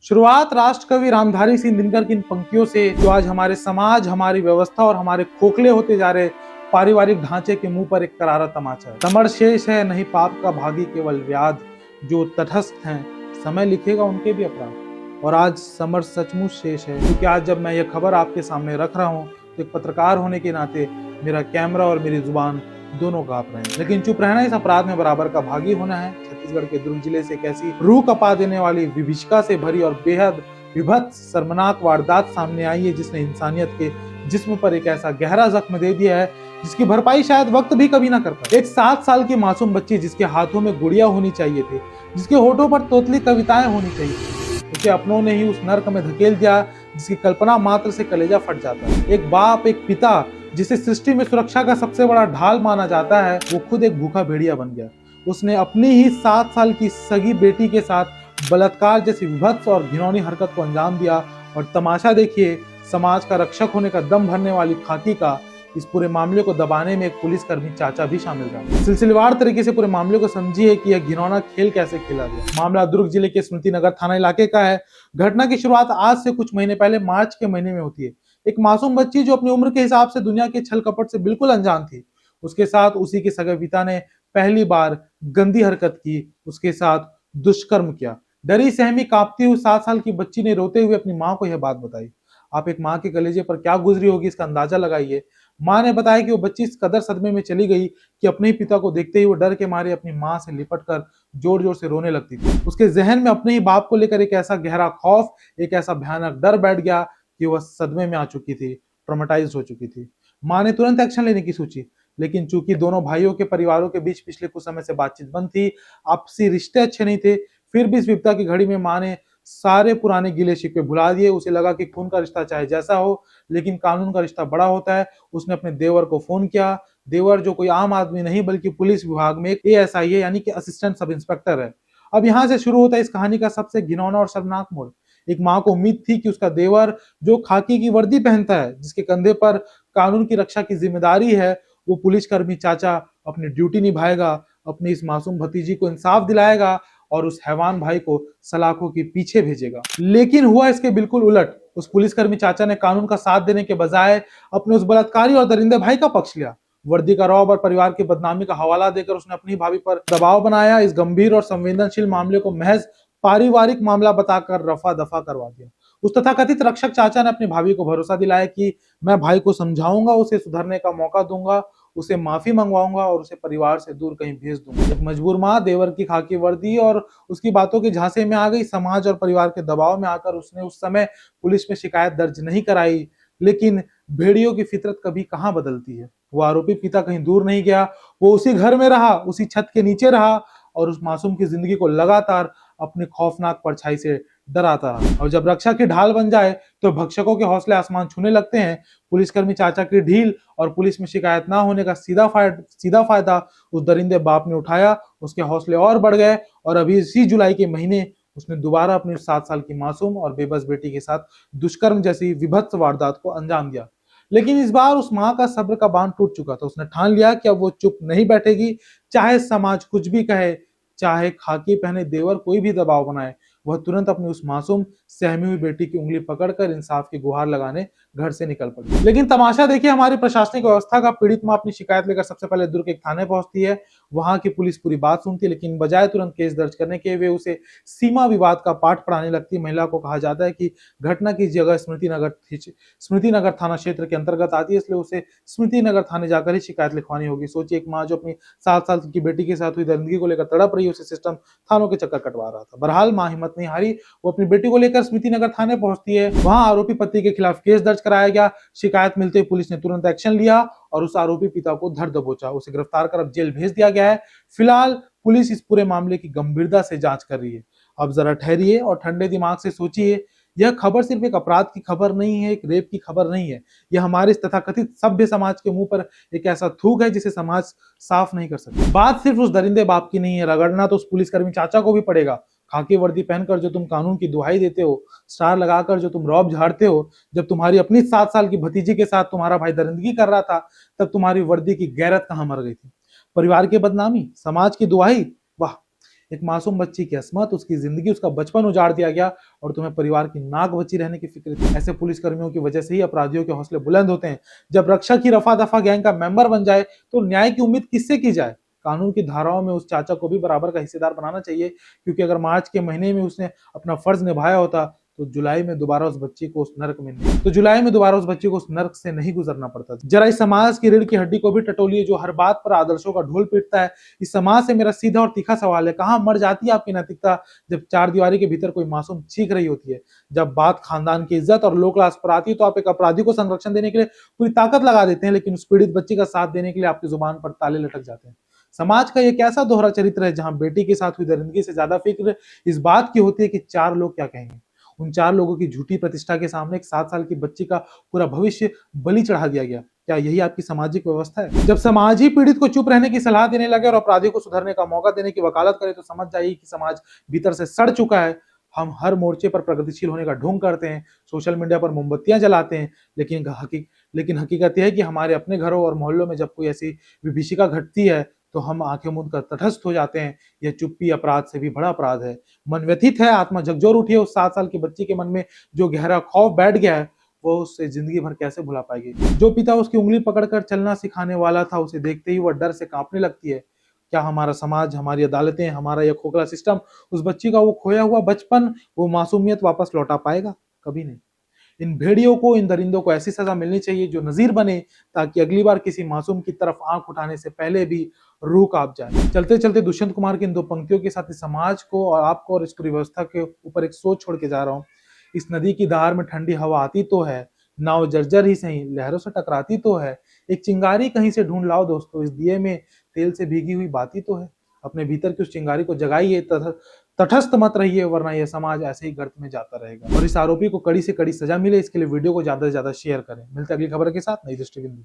शुरुआत राष्ट्रकवि रामधारी सिंह दिनकर की इन पंक्तियों से, जो आज हमारे समाज, हमारी व्यवस्था और हमारे खोखले होते जा रहे पारिवारिक ढांचे के मुंह पर एक करारा तमाचा है। समर शेष है नहीं पाप का भागी केवल व्याध, जो तटस्थ हैं समय लिखेगा उनके भी अपराध। और आज समर सचमुच शेष है, क्योंकि आज जब मैं यह खबर आपके सामने रख रहा हूँ तो एक पत्रकार होने के नाते मेरा कैमरा और मेरी जुबान दोनों कांप रहे हैं। लेकिन चुप रहना इस अपराध में बराबर का भागी होना है। छत्तीसगढ़ के दुर्ग जिले से एक ऐसी रूह कपा देने वाली विभीषिका से भरी और बेहद विभत्स शर्मनाक वारदात सामने आई है, जिसने इंसानियत के जिस्म पर एक ऐसा गहरा जख्म दे दिया है जिसकी भरपाई शायद वक्त भी कभी ना कर पाए। एक 7 साल की मासूम बच्ची जिसके हाथों में गुड़िया होनी चाहिए थी, जिसके होठों पर तोतली कविताएं होनी चाहिए थी, उसे अपनों ने ही उस नर्क में धकेल दिया जिसकी कल्पना मात्र से कलेजा फट जाता है। एक बाप, एक पिता जिसे सृष्टि में सुरक्षा का सबसे बड़ा ढाल माना जाता है, वो खुद एक भूखा भेड़िया बन गया। उसने अपनी ही 7 साल की सगी बेटी के साथ बलात्कार जैसी विभत्स और घिनौनी हरकत को अंजाम दिया। और तमाशा देखिए, समाज का रक्षक होने का दम भरने वाली खाकी का इस पूरे मामले को दबाने में एक पुलिसकर्मी चाचा भी शामिल था। सिलसिलेवार तरीके से पूरे मामले को समझिए कि यह घिनौना खेल कैसे खेला गया। मामला दुर्ग जिले के स्मृति नगर थाना इलाके का है। घटना की शुरुआत आज से कुछ महीने पहले मार्च के महीने में होती है। एक मासूम बच्ची जो अपनी उम्र के हिसाब से दुनिया के छल कपट से बिल्कुल अनजान थी, उसके साथ उसी के सगे पिता ने पहली बार गंदी हरकत की, उसके साथ दुष्कर्म किया। डरी सहमी कांपती हुई 7 साल की बच्ची ने रोते हुए अपनी मां को यह बात बताई। आप एक मां के कलेजे पर क्या गुजरी होगी इसका अंदाजा लगाइए। मां ने बताया कि वो बच्ची इस कदर सदमे में चली गई कि अपने ही पिता को देखते ही वो डर के मारे अपनी मां से लिपट कर जोर जोर से रोने लगती थी। उसके जहन में अपने ही बाप को लेकर एक ऐसा गहरा खौफ, एक ऐसा भयानक डर बैठ गया कि वह सदमे में आ चुकी थी, ट्रॉमेटाइज्ड हो चुकी थी। मां ने तुरंत एक्शन लेने की सोची, लेकिन चूंकि दोनों भाइयों के परिवारों के बीच पिछले कुछ समय से बातचीत बंद थी, आपसी रिश्ते अच्छे नहीं थे, फिर भी इस विपदा की घड़ी में मां ने सारे पुराने गिले शिकवे भुला दिए। उसे लगा कि खून का रिश्ता चाहे जैसा हो, लेकिन कानून का रिश्ता बड़ा होता है। उसने अपने देवर को फोन किया। देवर जो कोई आम आदमी नहीं बल्कि पुलिस विभाग में एक एएसआई है, यानी कि असिस्टेंट सब इंस्पेक्टर है। अब यहाँ से शुरू होता है इस कहानी का सबसे घिनौना और शर्मनाक मोड़। एक मां को उम्मीद थी कि उसका देवर जो खाकी की वर्दी पहनता है, जिसके कंधे पर कानून की रक्षा की जिम्मेदारी है, वो पुलिसकर्मी चाचा अपनी ड्यूटी निभाएगा, अपनी इस मासूम भतीजी को इंसाफ दिलाएगा और उस हैवान भाई को सलाखों के पीछे भेजेगा। लेकिन हुआ इसके बिल्कुल उलट। उस पुलिसकर्मी चाचा ने कानून का साथ देने के बजाय अपने उस बलात्कारी और दरिंदे भाई का पक्ष लिया। वर्दी का रौब और परिवार की बदनामी का हवाला देकर उसने अपनी भाभी पर दबाव बनाया। इस गंभीर और संवेदनशील मामले को महज पारिवारिक मामला बताकर रफा दफा करवा दिया। उस तथाकथित रक्षक चाचा ने अपनी भाभी को भरोसा दिलाया कि मैं भाई को समझाऊंगा, उसे सुधरने का मौका दूंगा, उसे माफी मंगवाऊंगा और उसे परिवार से दूर कहीं भेज दूंगा। एक मजबूर मां देवर की खाकी वर्दी और उसकी बातों के झांसे में आ गई। समाज और परिवार के दबाव में आकर उसने उस समय पुलिस में शिकायत दर्ज नहीं कराई। लेकिन भेड़ियों की फितरत कभी कहां बदलती है। वो आरोपी पिता कहीं दूर नहीं गया, वो उसी घर में रहा, उसी छत के नीचे रहा और उस मासूम की जिंदगी को लगातार अपनी खौफनाक परछाई से डराता रहा। और जब रक्षा की ढाल बन जाए तो भक्षकों के हौसले आसमान छूने लगते हैं। पुलिसकर्मी चाचा की ढील और पुलिस में शिकायत ना होने का सीधा फायदा उस दरिंदे बाप ने उठाया। उसके हौसले और बढ़ गए और अभी इसी जुलाई के महीने उसने दोबारा अपनी 7 साल की मासूम और बेबस बेटी के साथ दुष्कर्म जैसी विभत्स वारदात को अंजाम दिया। लेकिन इस बार उस मां का सब्र का बांध टूट चुका था। उसने ठान लिया कि अब वो चुप नहीं बैठेगी, चाहे समाज कुछ भी कहे, चाहे खाकी पहने देवर कोई भी दबाव बनाए। वह तुरंत अपनी उस मासूम सहमी हुई बेटी की उंगली पकड़कर इंसाफ की गुहार लगाने घर से निकल पड़ी। लेकिन तमाशा देखिए, हमारी प्रशासनिक व्यवस्था का। पीड़ित मां अपनी शिकायत लेकर सबसे पहले दुर्ग एक थाने पहुंचती है। वहां की पुलिस पूरी बात सुनती है, लेकिन बजाय तुरंत केस दर्ज करने के वे उसे सीमा विवाद का पाठ पढ़ाने लगती है। महिला को कहा जाता है कि घटना की जगह स्मृति नगर थाना क्षेत्र के अंतर्गत आती है, इसलिए उसे स्मृति नगर थाने जाकर ही शिकायत लिखवानी होगी। सोचिए, एक मां जो अपनी 7 साल की बेटी के साथ हुई दरिंदगी को लेकर तड़प रही है, उसे सिस्टम थानों के चक्कर कटवा रहा था। बहरहाल मां हिम्मत नहीं हारी, वो अपनी बेटी को लेकर स्मृति नगर थाने पहुंचती है। वहां आरोपी पति के खिलाफ केस दर्ज कराया गया। शिकायत मिलते ही पुलिस ने तुरंत एक्शन लिया और उस आरोपी पिता को धर दबोचा। उसे गिरफ्तार कर अब जेल भेज दिया गया है। फिलहाल पुलिस इस पूरे मामले की गंभीरता से जांच कर रही है। अब जरा ठहरिए और ठंडे दिमाग से सोचिए, यह खबर सिर्फ एक अपराध की खबर नहीं है, एक रेप की खबर नहीं है। यह हमारे इस तथाकथित सभ्य समाज के मुंह पर एक ऐसा थूक है जिसे समाज साफ नहीं कर सकता। बात सिर्फ उस दरिंदे बाप की नहीं है, रगड़ना तो उस पुलिसकर्मी चाचा को भी पड़ेगा। खाकी वर्दी पहनकर जो तुम कानून की दुहाई देते हो, स्टार लगाकर जो तुम रौब झाड़ते हो, जब तुम्हारी अपनी 7 साल की भतीजी के साथ तुम्हारा भाई दरिंदगी कर रहा था, तब तुम्हारी वर्दी की गैरत कहां मर गई थी। परिवार की बदनामी, समाज की दुहाई, वाह, एक मासूम बच्ची की अस्मत, उसकी जिंदगी, उसका बचपन उजाड़ दिया गया और तुम्हें परिवार की नाक बची रहने की फिक्र थी। ऐसे पुलिस कर्मियों की वजह से ही अपराधियों के हौसले बुलंद होते हैं। जब रक्षक ही रफा दफा गैंग का मेंबर बन जाए तो न्याय की उम्मीद किससे की जाए? कानून की धाराओं में उस चाचा को भी बराबर का हिस्सेदार बनाना चाहिए, क्योंकि अगर मार्च के महीने में उसने अपना फर्ज निभाया होता तो जुलाई में दोबारा उस बच्ची को उस नर्क में नहीं तो जुलाई में दोबारा उस बच्ची को उस नर्क से नहीं गुजरना पड़ता। जरा इस समाज की रीढ़ की हड्डी को भी टटोलिए जो हर बात पर आदर्शों का ढोल पीटता है। इस समाज से मेरा सीधा और तीखा सवाल है, कहां मर जाती है आपकी नैतिकता जब चार दीवारी के भीतर कोई मासूम चीख रही होती है? जब बात खानदान की इज्जत और लो क्लास पर आती है तो आप एक अपराधी को संरक्षण देने के लिए पूरी ताकत लगा देते हैं, लेकिन उस पीड़ित बच्ची का साथ देने के लिए आपकी जुबान पर ताले लटक जाते हैं। समाज का एक ऐसा दोहरा चरित्र है जहां बेटी के साथ हुई दरिंदगी से ज्यादा फिक्र इस बात की होती है कि चार लोग क्या कहेंगे। उन चार लोगों की झूठी प्रतिष्ठा के सामने एक 7 साल की बच्ची का पूरा भविष्य बलि चढ़ा दिया गया। क्या यही आपकी सामाजिक व्यवस्था है? जब समाज ही पीड़ित को चुप रहने की सलाह देने लगे और अपराधी को सुधरने का मौका देने की वकालत करे तो समझ जाइए कि समाज भीतर से सड़ चुका है। हम हर मोर्चे पर प्रगतिशील होने का ढोंग करते हैं, सोशल मीडिया पर मोमबत्तियां जलाते हैं, लेकिन हकीकत यह है कि हमारे अपने घरों और मोहल्लों में जब कोई ऐसी विभीषिका घटती है तो हम आंखें मूंद कर तटस्थ हो जाते हैं। यह चुप्पी अपराध से भी बड़ा अपराध है। मन व्यथित है, आत्मा झकझोर उठी है। उस 7 साल की बच्ची के मन में जो गहरा खौफ बैठ गया है वो उसे जिंदगी भर कैसे भुला पाएगी? जो पिता उसकी उंगली पकड़कर चलना सिखाने वाला था, उसे देखते ही वह डर से कांपने लगती है। क्या हमारा समाज, हमारी अदालतें, हमारा यह खोखला सिस्टम उस बच्ची का वो खोया हुआ बचपन, वो मासूमियत वापस लौटा पाएगा? कभी नहीं। इन भेड़ियों को, इन दरिंदों को ऐसी सजा मिलनी चाहिए जो नजीर बने, ताकि अगली बार किसी मासूम की तरफ आंख उठाने से पहले भी रूह कांप जाए। चलते चलते दुष्यंत कुमार की इन दो पंक्तियों के साथ इस समाज को और आपको और इस पूरी व्यवस्था के ऊपर एक सोच छोड़ के जा रहा हूँ। इस नदी की धार में ठंडी हवा आती तो है, नाव जर्जर ही सही लहरों से टकराती तो है, एक चिंगारी कहीं से ढूंढ लाओ दोस्तों, इस दिए में तेल से भीगी हुई बाती तो है। अपने भीतर की उस चिंगारी को जगाइए, तटस्थ मत रहिए, वरना यह समाज ऐसे ही गर्त में जाता रहेगा। और इस आरोपी को कड़ी से कड़ी सजा मिले, इसके लिए वीडियो को ज्यादा से ज्यादा शेयर करें। मिलते अगली खबर के साथ, नई दृष्टि बिंदु।